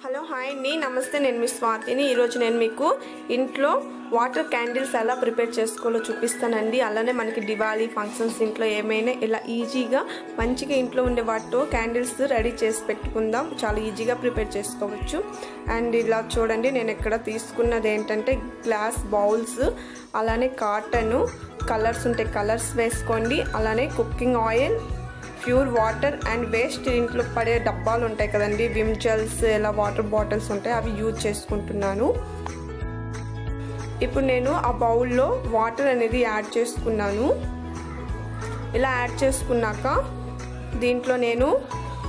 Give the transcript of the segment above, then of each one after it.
Hello hi అండి, నమస్తే. నేను మీ స్వాతిని. ఈరోజు నేను మీకు ఇంట్లో వాటర్ క్యాండిల్స్ ఎలా ప్రిపేర్ చేసుకోవాలో చూపిస్తానండి. అలానే మనకి దివాళీ ఫంక్షన్స్ ఇంట్లో ఏమైనా ఇలా ఈజీగా మంచిగా ఇంట్లో ఉండే వాటితో క్యాండిల్స్ రెడీ చేసి పెట్టుకుందాం. చాలా ఈజీగా ప్రిపేర్ చేసుకోవచ్చు. అండ్ ఇలా చూడండి, నేను ఇక్కడ తీసుకున్నది ఏంటంటే గ్లాస్ బౌల్స్, అలానే కాటన్, కలర్స్ ఉంటే కలర్స్ వేసుకోండి. అలానే cooking oil, pure water and waste ఇంట్లో పడే డబ్బాలు ఉంటాయి కదండి, విమ్ జెల్స్, ఇలా వాటర్ బాటిల్స్ ఉంటాయి, అవి యూజ్ చేసుకుంటున్నాను. ఇప్పుడు నేను ఆ బౌల్లో వాటర్ అనేది యాడ్ చేసుకున్నాను. ఇలా యాడ్ చేసుకున్నాక దీంట్లో నేను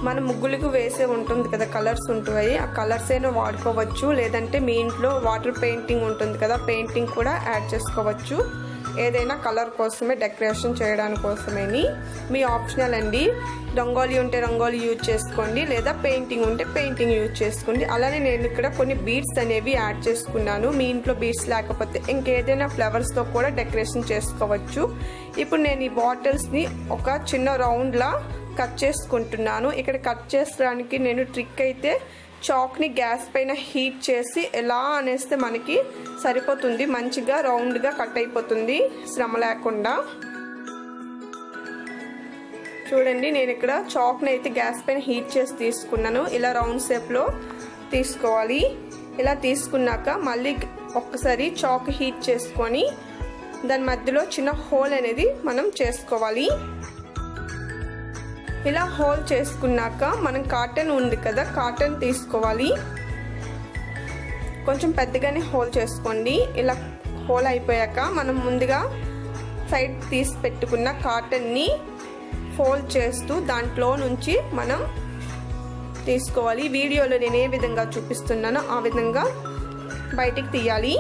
మన ముగ్గులకు వేసే ఉంటుంది కదా, కలర్స్ ఉంటాయి, ఆ కలర్స్ అయినా వాడుకోవచ్చు. లేదంటే మీ ఇంట్లో వాటర్ పెయింటింగ్ ఉంటుంది కదా, పెయింటింగ్ కూడా యాడ్ చేసుకోవచ్చు. ఏదైనా కలర్ కోసమే, డెకరేషన్ చేయడానికి కోసమేని, మీ ఆప్షనల్ అండి. రంగోలీ ఉంటే రంగోలీ యూజ్ చేసుకోండి, లేదా పెయింటింగ్ ఉంటే పెయింటింగ్ యూజ్ చేసుకోండి. అలానే నేను ఇక్కడ కొన్ని బీడ్స్ అనేవి యాడ్ చేసుకున్నాను. మీ ఇంట్లో బీడ్స్ లేకపోతే ఇంకేదైనా ఫ్లవర్స్తో కూడా డెకరేషన్ చేసుకోవచ్చు. ఇప్పుడు నేను ఈ బాటిల్స్ని ఒక చిన్న రౌండ్లా కట్ చేసుకుంటున్నాను. ఇక్కడ కట్ చేసడానికి నేను ట్రిక్ అయితే చాక్ని గ్యాస్ పైన హీట్ చేసి ఎలా అనేస్తే మనకి సరిపోతుంది, మంచిగా రౌండ్గా కట్ అయిపోతుంది శ్రమ లేకుండా. చూడండి, నేను ఇక్కడ చాక్ని అయితే గ్యాస్ పైన హీట్ చేసి తీసుకున్నాను. ఇలా రౌండ్ షేప్లో తీసుకోవాలి. ఇలా తీసుకున్నాక మళ్ళీ ఒక్కసారి చాక్ హీట్ చేసుకొని దాని మధ్యలో చిన్న హోల్ అనేది మనం చేసుకోవాలి. ఇలా హోల్ చేసుకున్నాక మనం కాటన్ ఉంది కదా, కాటన్ తీసుకోవాలి. కొంచెం పెద్దగానే హోల్ చేసుకోండి. ఇలా హోల్ అయిపోయాక మనం ముందుగా సైడ్ తీసి పెట్టుకున్న కాటన్ని ఫోల్డ్ చేస్తూ దాంట్లో నుంచి మనం తీసుకోవాలి. వీడియోలో నేను ఏ విధంగా చూపిస్తున్నానో ఆ విధంగా బయటికి తీయాలి.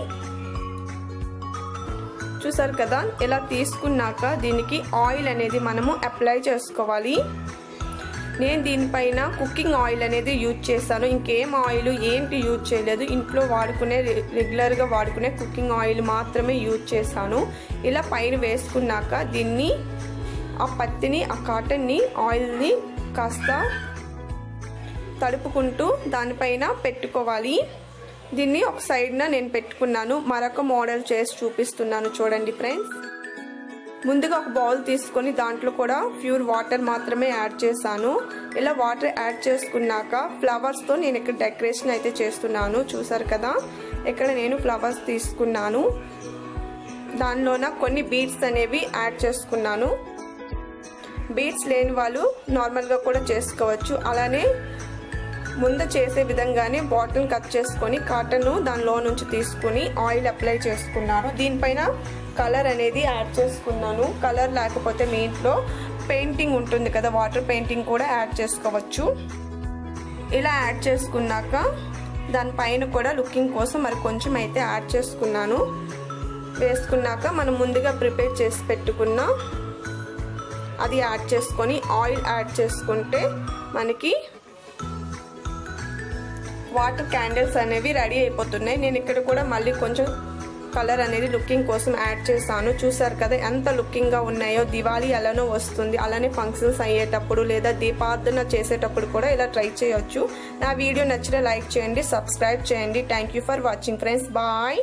చూసారు కదా, ఇలా తీసుకున్నాక దీనికి ఆయిల్ అనేది మనము అప్లై చేసుకోవాలి. నేను దీనిపైన కుకింగ్ ఆయిల్ అనేది యూజ్ చేశాను. ఇంకేం ఆయిల్ ఏంటి యూజ్ చేయలేదు. ఇంట్లో వాడుకునే రెగ్యులర్గా వాడుకునే కుకింగ్ ఆయిల్ మాత్రమే యూజ్ చేశాను. ఇలా పైన వేసుకున్నాక దీన్ని, ఆ పత్తిని, ఆ కాటన్ని, ఆయిల్ని కాస్త తడుపుకుంటూ దానిపైన పెట్టుకోవాలి. దీన్ని ఒక సైడ్న నేను పెట్టుకున్నాను. మరొక మోడల్ చేసి చూపిస్తున్నాను చూడండి ఫ్రెండ్స్. ముందుగా ఒక బౌల్ తీసుకొని దాంట్లో కూడా ప్యూర్ వాటర్ మాత్రమే యాడ్ చేశాను. ఇలా వాటర్ యాడ్ చేసుకున్నాక ఫ్లవర్స్తో నేను ఇక్కడ డెకరేషన్ అయితే చేస్తున్నాను. చూసారు కదా, ఇక్కడ నేను ఫ్లవర్స్ తీసుకున్నాను. దానిలోన కొన్ని బీడ్స్ అనేవి యాడ్ చేసుకున్నాను. బీడ్స్ లేని వాళ్ళు నార్మల్గా కూడా చేసుకోవచ్చు. అలానే ముందు చేసే విధంగానే బాటిల్ కట్ చేసుకొని కాటన్ దానిలో నుంచి తీసుకుని ఆయిల్ అప్లై చేసుకున్నాను. దీనిపైన కలర్ అనేది యాడ్ చేసుకున్నాను. కలర్ లేకపోతే మీ ఇంట్లో పెయింటింగ్ ఉంటుంది కదా, వాటర్ పెయింటింగ్ కూడా యాడ్ చేసుకోవచ్చు. ఇలా యాడ్ చేసుకున్నాక దానిపైన కూడా లుకింగ్ కోసం మరి కొంచెం అయితే యాడ్ చేసుకున్నాను. వేసుకున్నాక మనం ముందుగా ప్రిపేర్ చేసి పెట్టుకున్న అది యాడ్ చేసుకొని ఆయిల్ యాడ్ చేసుకుంటే మనకి వాటర్ క్యాండిల్స్ అనేవి రెడీ అయిపోతున్నాయి. నేను ఇక్కడ కూడా మళ్ళీ కొంచెం కలర్ అనేది లుకింగ్ కోసం యాడ్ చేశాను. చూసారు కదా ఎంత లుకింగ్గా ఉన్నాయో. దివాళీ ఎలానో వస్తుంది, అలానే ఫంక్షన్స్ అయ్యేటప్పుడు లేదా దీపార్థన చేసేటప్పుడు కూడా ఇలా ట్రై చేయొచ్చు. నా వీడియో నచ్చితే లైక్ చేయండి, సబ్స్క్రైబ్ చేయండి. Thank you for watching friends. Bye.